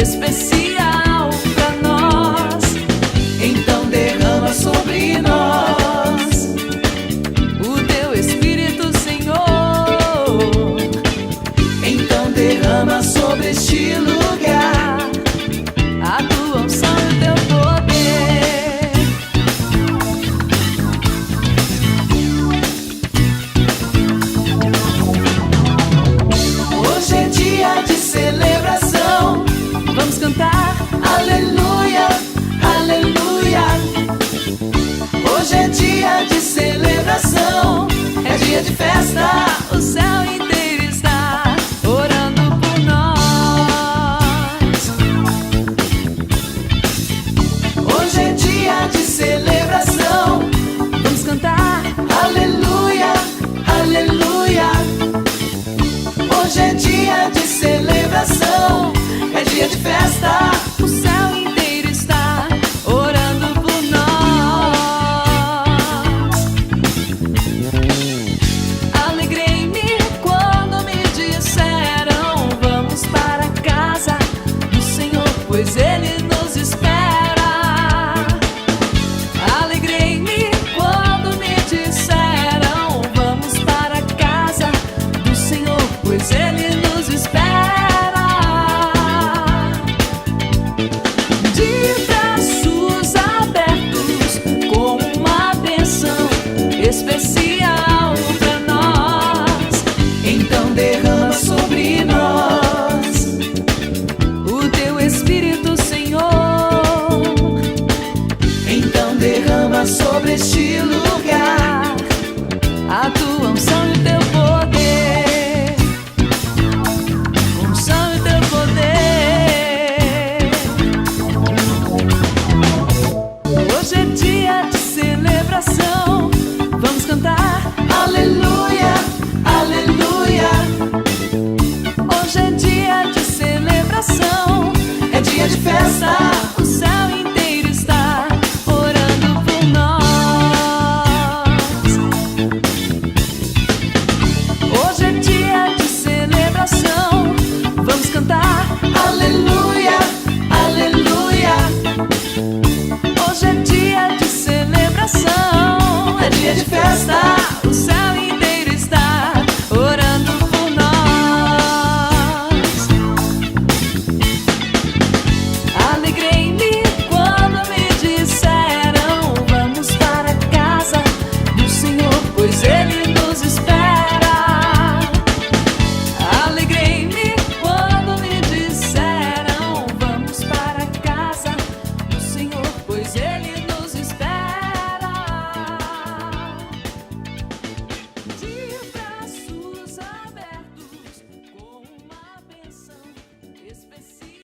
especial pra nós. Então derrama sobre nós o teu Espírito, Senhor. Então derrama sobre este lugar a tua unção e o teu poder. Hoje é dia de celebração, vamos cantar aleluia, aleluia. Hoje é dia de celebração, é dia de festa, o céu inteiro está orando por nós. Hoje é dia de celebração, vamos cantar aleluia, aleluia. Hoje é dia de celebração, é dia de festa, o céu inteiro está orando por nós. Alegrei-me quando me disseram: vamos para a casa do Senhor, pois Ele nos espera. Alegrei-me quando me disseram: vamos para a casa do Senhor, pois Ele nos espera. De braços abertos, com uma bênção especial pra nós. Então derrama sobre nós o teu Espírito, Senhor. Então derrama sobre este lugar a tua unção e o teu poder. Unção e o teu poder. Hoje é dia de celebração, vamos cantar aleluia, aleluia. Hoje é dia de celebração, é dia de festa,